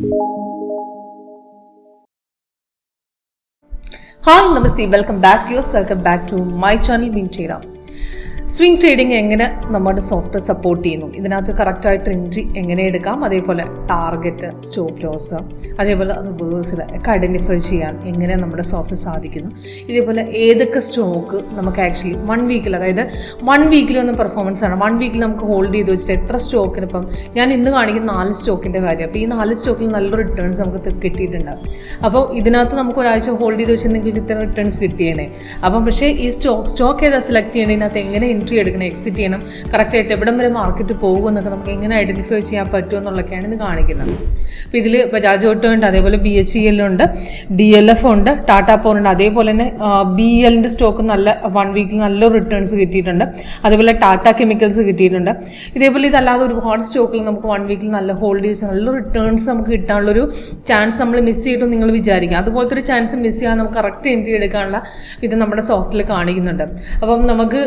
Hi, Namaste. Welcome back to my channel, Vinchera. Swing trading എങ്ങനെ നമ്മുടെ software support ചെയ്യുന്നു, ഇതിനകത്ത് കറക്റ്റായിട്ട് എൻട്രി എങ്ങനെ എടുക്കാം, അതേപോലെ ടാർഗറ്റ്, സ്റ്റോപ്പ് ലോസ്, അതേപോലെ റിവേഴ്സൽ ഒക്കെ ഐഡൻറ്റിഫൈ ചെയ്യാൻ എങ്ങനെ നമ്മുടെ സോഫ്റ്റ്വെയർ സാധിക്കുന്നു, ഇതേപോലെ ഏതൊക്കെ സ്റ്റോക്ക് നമുക്ക് ആക്ച്വലി 1 വീക്കിൽ, അതായത് 1 വീക്കിൽ ഒന്ന് പെർഫോമൻസ് ആണ്, 1 വീക്കിൽ നമുക്ക് ഹോൾഡ് ചെയ്ത് വെച്ചിട്ട് എത്ര സ്റ്റോക്കിന്, ഇപ്പം ഞാൻ ഇന്ന് കാണിക്കുന്ന 4 സ്റ്റോക്കിൻ്റെ കാര്യം, അപ്പോൾ ഈ 4 സ്റ്റോക്കിൽ നല്ല റിട്ടേൺസ് നമുക്ക് കിട്ടിയിട്ടുണ്ട്. അപ്പോൾ ഇതിനകത്ത് നമുക്ക് ഒരാഴ്ച ഹോൾഡ് ചെയ്ത് വെച്ചാൽ നിങ്ങൾക്ക് ഇത്ര റിട്ടേൺസ് കിട്ടിയേനെ. അപ്പം പക്ഷേ ഈ സ്റ്റോക്ക് ഏതാ സെലക്ട് ചെയ്യേണ്ടതിനകത്ത് എങ്ങനെ എൻട്രി എടുക്കണം, എക്സിറ്റ് ചെയ്യണം, കറക്റ്റായിട്ട് എവിടം വരെ മാർക്കറ്റ് പോകുമെന്നൊക്കെ നമുക്ക് എങ്ങനെ ഐഡൻറ്റിഫൈ ചെയ്യാൻ പറ്റുമോ എന്നുള്ളതൊക്കെയാണ് ഇത് കാണിക്കുന്നത്. അപ്പോൾ ഇതിൽ ബജാജ് ഓട്ടോ ഉണ്ട്, അതേപോലെ BHEL ഉണ്ട്, DLF ഉണ്ട്, ടാറ്റാ പവർ ഉണ്ട്, അതേപോലെ തന്നെ BELൻ്റെ സ്റ്റോക്ക് നല്ല 1 വീക്കിൽ നല്ല റിട്ടേൺസ് കിട്ടിയിട്ടുണ്ട്, അതേപോലെ ടാറ്റ കെമിക്കൽസ് കിട്ടിയിട്ടുണ്ട്. ഇതേപോലെ ഇതല്ലാതെ ഒരുപാട് സ്റ്റോക്കിൽ നമുക്ക് 1 വീക്കിൽ നല്ല ഹോൾഡ് ചെയ്ത് നല്ല റിട്ടേൺസ് നമുക്ക് കിട്ടാനുള്ളൊരു ചാൻസ് നമ്മൾ മിസ് ചെയ്തിട്ടും നിങ്ങൾ വിചാരിക്കുക. അതുപോലത്തെ ഒരു ചാൻസ് മിസ് ചെയ്യാൻ നമുക്ക് കറക്റ്റ് എൻട്രി എടുക്കാനുള്ള ഇത് നമ്മുടെ സോഫ്റ്റ്വെയറിൽ കാണിക്കുന്നുണ്ട്. അപ്പം നമുക്ക്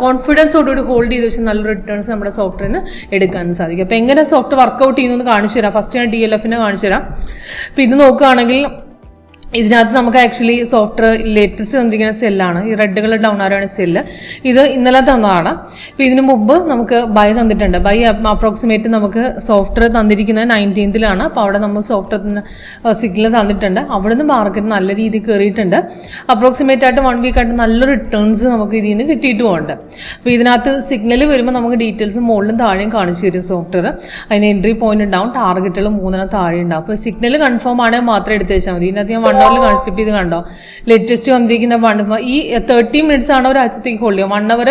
കോൺഫിഡൻസോടുകൂടി ഹോൾഡ് ചെയ്ത് വെച്ചാൽ നല്ല റിട്ടേൺസ് നമ്മുടെ സോഫ്റ്റ്വെയറിന് എടുക്കാൻ സാധിക്കും. അപ്പോൾ എങ്ങനെ സോഫ്റ്റ്വെയർ വർക്കൗട്ട് ചെയ്യുന്നതെന്ന് കാണിച്ചു തരാം. ഫസ്റ്റ് ഞാൻ DLFനെ കാണിച്ചു തരാം. അപ്പോൾ ഇത് നോക്കുകയാണെങ്കിൽ ഇതിനകത്ത് നമുക്ക് ആക്ച്വലി സോഫ്റ്റ്വെയർ ലേറ്റസ്റ്റ് വന്നിരിക്കുന്ന സെല്ലാണ്, ഈ റെഡ് കളർ ഡൗൺ ആരാണ് സെല്ല്. ഇത് ഇന്നലെ തന്നതാണ്. അപ്പോൾ ഇതിനു മുമ്പ് നമുക്ക് ബൈ തന്നിട്ടുണ്ട്. ബൈ അപ്രോക്സിമേറ്റ് നമുക്ക് സോഫ്റ്റ്വെയർ തന്നിരിക്കുന്നത് 19th. അപ്പോൾ അവിടെ നമ്മൾ സോഫ്റ്റ്വെയർ സിഗ്നൽ തന്നിട്ടുണ്ട്. അവിടെ നിന്ന് മാർക്കറ്റ് നല്ല രീതിയിൽ കയറിയിട്ടുണ്ട്. അപ്രോക്സിമേറ്റ് ആയിട്ട് 1 വീക്കായിട്ട് നല്ല റിട്ടേൺസ് നമുക്ക് ഇതിൽ നിന്ന് കിട്ടിയിട്ടുമുണ്ട്. അപ്പോൾ ഇതിനകത്ത് സിഗ്നൽ വരുമ്പോൾ നമുക്ക് ഡീറ്റെയിൽസ് മുകളിലും താഴെയും കാണിച്ചു തരും സോഫ്റ്റ്വെയർ. അതിന് എൻട്രി പോയിന്റ് ഉണ്ടാവും, ടാർഗറ്റുകൾ 3 താഴെ ഉണ്ടാവും. അപ്പോൾ സിഗ്നൽ കൺഫേം ആണെങ്കിൽ മാത്രം എടുത്ത് വെച്ചാൽ മതി. ഇതിനകത്ത് ഞാൻ 1 hour കാണിച്ചിട്ട് ഇത് കണ്ടോ, ലേറ്റസ്റ്റ് വന്നിരിക്കുന്ന ഈ 30 minutes ആണ് ഒരാഴ്ചത്തേക്ക് ഹോൾഡ് ചെയ്യുക. 1 hour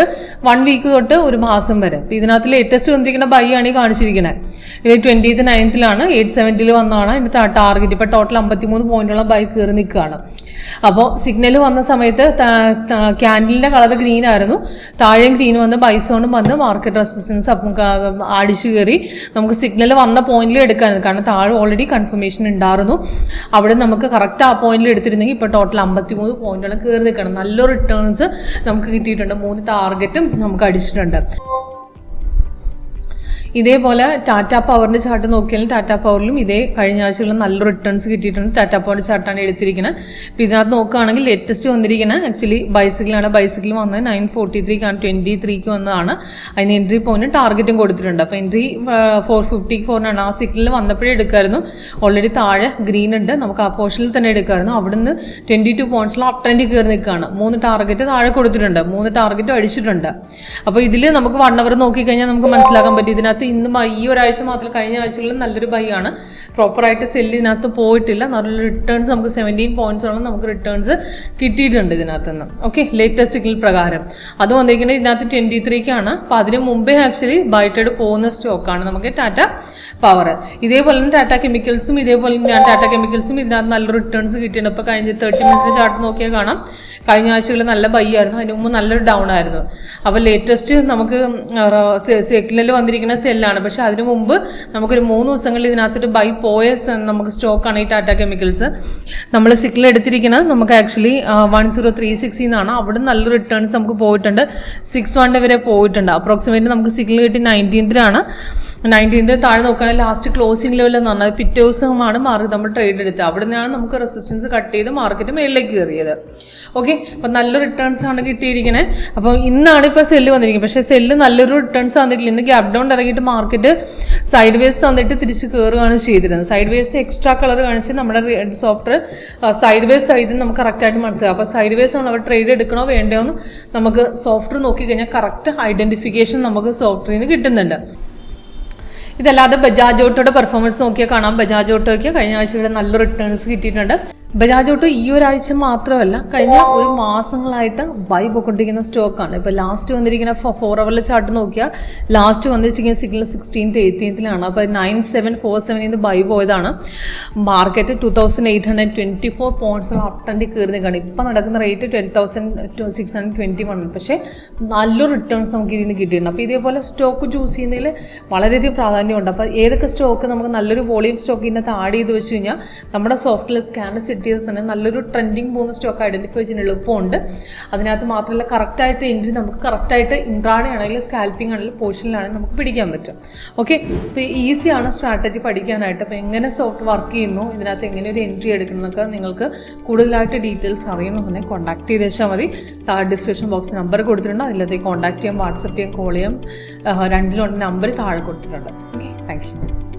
1 വീക്ക് തൊട്ട് 1 മാസം വരെ. അപ്പോൾ ഇതിനകത്ത് ലേറ്റസ്റ്റ് വന്നിരിക്കുന്ന ബൈ ആണ് ഈ കാണിച്ചിരിക്കുന്നത്. ഇത് 29th 870 വന്നതാണ് ഇതിൻ്റെ ടാർഗറ്റ്. ഇപ്പോൾ ടോട്ടൽ 53 പോയിന്റോളം ബൈ കയറി നിൽക്കുകയാണ്. അപ്പോൾ സിഗ്നൽ വന്ന സമയത്ത് ക്യാൻഡിലിൻ്റെ കളർ ഗ്രീൻ ആയിരുന്നു, താഴെയും ഗ്രീൻ വന്ന് ബൈസോണും വന്ന് മാർക്കറ്റ് റെസിസ്റ്റൻസ് അപ്പം അടിച്ചു കയറി നമുക്ക് സിഗ്നൽ വന്ന പോയിന്റിൽ എടുക്കാനായിരുന്നു. കാരണം താഴെ ഓൾറെഡി കൺഫർമേഷൻ ഉണ്ടായിരുന്നു. അവിടെ നമുക്ക് കറക്റ്റ് ആ പോയിന്റിൽ എടുത്തിരുന്നെങ്കിൽ ഇപ്പോൾ ടോട്ടൽ 53 പോയിന്റോളം കയറി നിൽക്കണം. നല്ല റിട്ടേൺസ് നമുക്ക് കിട്ടിയിട്ടുണ്ട്. 3 ടാർഗറ്റും നമുക്ക് അടിച്ചിട്ടുണ്ട്. ഇതേപോലെ ടാറ്റാ പവറിൻ്റെ ചാർട്ട് നോക്കിയാലും ടാറ്റാ പവറിലും ഇതേ കഴിഞ്ഞ ആഴ്ചകളിൽ നല്ല റിട്ടേൺസ് കിട്ടിയിട്ടുണ്ട്. ടാറ്റാ പവറിൻ്റെ ചാർട്ടാണ് എടുത്തിരിക്കുന്നത്. അപ്പോൾ ഇതിനകത്ത് നോക്കുകയാണെങ്കിൽ ലേറ്റസ്റ്റ് വന്നിരിക്കുന്നത് ആക്ച്വലി ബൈസിക്കിളാണ്. ബൈസിക്കിൾ വന്നത് 943 23 വന്നതാണ്. അതിന് എൻട്രി പോയിന്റ് ടാർഗറ്റും കൊടുത്തിട്ടുണ്ട്. അപ്പോൾ എൻട്രി 454 ആ സിഗ്നൽ വന്നപ്പോഴേ എടുക്കാമായിരുന്നു. ഓൾറെഡി താഴെ ഗ്രീൻ ഉണ്ട്, നമുക്ക് ആ പോർഷനിൽ തന്നെ എടുക്കാമായിരുന്നു. അവിടുന്ന് 22 പോയിന്റ്സിലും അപ് ട്രെൻഡിൽ കയറി നിൽക്കുകയാണ്. 3 ടാർഗറ്റ് താഴെ കൊടുത്തിട്ടുണ്ട്, 3 ടാർഗറ്റും അടിച്ചിട്ടുണ്ട്. അപ്പോൾ ഇതിൽ നമുക്ക് 1 hour നോക്കിക്കഴിഞ്ഞാൽ നമുക്ക് മനസ്സിലാക്കാൻ പറ്റും. ഇതിനകത്ത് ഇന്ന് ഈ ഒരാഴ്ച മാത്രം, കഴിഞ്ഞ ആഴ്ചകളിൽ നല്ലൊരു ബൈ ആണ്. പ്രോപ്പറായിട്ട് സെല്ല് ഇതിനകത്ത് പോയിട്ടില്ല. നല്ല റിട്ടേൺസ് നമുക്ക് 17 പോയിന്റ്സോളം നമുക്ക് റിട്ടേൺസ് കിട്ടിയിട്ടുണ്ട് ഇതിനകത്ത് നിന്ന്. ഓക്കെ, ലേറ്റസ്റ്റ് സിഗ്നൽ പ്രകാരം അത് വന്നിരിക്കുന്നത് ഇതിനകത്ത് 23 അപ്പോൾ അതിന് മുമ്പേ ആക്ച്വലി ബൈറ്റഡ് പോകുന്ന സ്റ്റോക്കാണ് നമുക്ക് ടാറ്റ പവർ. ഇതേപോലെ തന്നെ ടാറ്റ കെമിക്കൽസും ഇതിനകത്ത് നല്ല റിട്ടേൺസ് കിട്ടിയിട്ടുണ്ട്. ഇപ്പോൾ കഴിഞ്ഞ 30 minutes ചാർട്ട് നോക്കിയാൽ കാണാം, കഴിഞ്ഞ ആഴ്ചകളിൽ നല്ല ബൈ ആയിരുന്നു, അതിന് മുമ്പ് നല്ലൊരു ഡൗൺ ആയിരുന്നു. അപ്പോൾ ലേറ്റസ്റ്റ് നമുക്ക് സിഗ്നൽ വന്നിരിക്കുന്ന സെല്ലാണ്. പക്ഷെ അതിനു മുമ്പ് നമുക്കൊരു 3 ദിവസങ്ങളിൽ ഇതിനകത്തൊരു ബൈ പോയ നമുക്ക് സ്റ്റോക്കാണ് ഈ ടാറ്റ കെമിക്കൽസ്. നമ്മൾ സിഗ്നൽ എടുത്തിരിക്കുന്നത് നമുക്ക് ആക്ച്വലി 1036 അവിടെ നല്ല റിട്ടേൺസ് നമുക്ക് പോയിട്ടുണ്ട്. 61 വരെ പോയിട്ടുണ്ട്. അപ്രോക്സിമേറ്റ് നമുക്ക് സിഗ്നൽ കിട്ടി 19th താഴെ നോക്കുകയാണെങ്കിൽ ലാസ്റ്റ് ക്ലോസിംഗ് ലെവൽ എന്ന് പറഞ്ഞാൽ പിറ്റേ ദിവസമാണ് നമ്മൾ ട്രേഡ് എടുത്തത്. അവിടെ നിന്നാണ് നമുക്ക് റെസിസ്റ്റൻസ് കട്ട് ചെയ്ത് മാർക്കറ്റ് മേളിലേക്ക് കയറിയത്. ഓക്കെ, അപ്പോൾ നല്ല റിട്ടേൺസ് ആണ് കിട്ടിയിരിക്കുന്നത്. അപ്പോൾ ഇന്നാണ് ഇപ്പോൾ സെല്ല് വന്നിരിക്കുന്നത്. പക്ഷേ സെല്ല് നല്ലൊരു റിട്ടേൺസ് തന്നിട്ടില്ല. ഇന്ന് ഗ്യാപ് ഡൗൺ ഇറങ്ങിയിട്ട് മാർക്കറ്റ് സൈഡ് വേസ് തന്നിട്ട് തിരിച്ച് കയറുകയാണ് ചെയ്തിരുന്നത്. സൈഡ് വേസ് എക്സ്ട്രാ കളർ കാണിച്ച് നമ്മുടെ സോഫ്റ്റ്വെയർ സൈഡ് വേസ് ഇത് നമുക്ക് കറക്റ്റായിട്ട് മനസ്സിലാവും. അപ്പോൾ സൈഡ് വേസ് ആണ് അവർ ട്രേഡ് എടുക്കണോ വേണ്ടയോ എന്ന് നമുക്ക് സോഫ്റ്റ്വെയർ നോക്കിക്കഴിഞ്ഞാൽ കറക്റ്റ് ഐഡൻറ്റിഫിക്കേഷൻ നമുക്ക് സോഫ്റ്റ്വെയറിന് കിട്ടുന്നുണ്ട്. ഇതല്ലാതെ ബജാജ് ഓട്ടോയുടെ പെർഫോമൻസ് നോക്കിയാൽ കാണാം. ബജാജ് ഓട്ടോയ്ക്ക് കഴിഞ്ഞ ആഴ്ചയുടെ നല്ല റിട്ടേൺസ് കിട്ടിയിട്ടുണ്ട്. ബജാജ് ഓട്ടോ ഈ ഒരാഴ്ച മാത്രമല്ല, കഴിഞ്ഞ ഒരു മാസങ്ങളായിട്ട് ബൈ പോയിക്കൊണ്ടിരിക്കുന്ന സ്റ്റോക്കാണ്. ഇപ്പോൾ ലാസ്റ്റ് വന്നിരിക്കുന്ന 4 hour ചാർട്ട് നോക്കിയാൽ ലാസ്റ്റ് വന്നിരിക്കുന്ന സിഗ്നൽ 16th 18th. അപ്പോൾ 9747 ബൈ പോയതാണ്. മാർക്കറ്റ് 2824 പോയിന്റ്സ് അപ് ട്രെൻഡിൽ കയറി നിൽക്കുകയാണ്. ഇപ്പോൾ നടക്കുന്ന റേറ്റ് 12,621. പക്ഷേ നല്ലൊരു റിട്ടേൺസ് നമുക്ക് ഇതിൽ നിന്ന് കിട്ടിയിട്ടുണ്ട്. അപ്പോൾ ഇതേപോലെ സ്റ്റോക്ക് ചൂസ് ചെയ്യുന്നതിൽ വളരെയധികം പ്രാധാന്യമുണ്ട്. അപ്പോൾ ഏതൊക്കെ സ്റ്റോക്ക് നമുക്ക് നല്ലൊരു വോളിയം സ്റ്റോക്ക് ഇതിനകത്ത് ആഡ് ചെയ്ത് വെച്ച് കഴിഞ്ഞാൽ നമ്മുടെ സോഫ്റ്റ്വെയർ സ്കാൻ സെറ്റ് ചെയ്ത് തന്നെ നല്ലൊരു ട്രെൻഡിങ് പോകുന്ന സ്റ്റോക്ക് ഐഡൻറ്റിഫൈ ചെയ്യാൻ എളുപ്പമുണ്ട്. അതിനകത്ത് മാത്രമല്ല കറക്റ്റായിട്ട് എൻട്രി നമുക്ക് കറക്റ്റായിട്ട് ഇൻട്രാഡേ ആണെങ്കിലും സ്കാൽപ്പിംഗ് ആണെങ്കിലും പോർഷനിലാണെങ്കിൽ നമുക്ക് പിടിക്കാൻ പറ്റും. ഓക്കെ, ഇപ്പോൾ ഈസിയാണ് സ്ട്രാറ്റജി പഠിക്കാനായിട്ട്. അപ്പോൾ എങ്ങനെ സോഫ്റ്റ് വർക്ക് ചെയ്യുന്നു, ഇതിനകത്ത് എങ്ങനെ ഒരു എൻട്രി എടുക്കുന്നതൊക്കെ നിങ്ങൾക്ക് കൂടുതലായിട്ട് ഡീറ്റെയിൽസ് അറിയണമെന്നുണ്ടെങ്കിൽ കോൺടാക്ട് ചെയ്ത് വെച്ചാൽ മതി. താഴെ ഡിസ്ക്രിപ്ഷൻ ബോക്സ് നമ്പർ കൊടുത്തിട്ടുണ്ട്, അതിലേക്ക് കോൺടാക്ട് ചെയ്യാം, വാട്സപ്പ് ചെയ്യാം, കോൾ ചെയ്യാം. രണ്ടിലും നമ്പർ താഴെ കൊടുത്തിട്ടുണ്ട്. Okay, thank you.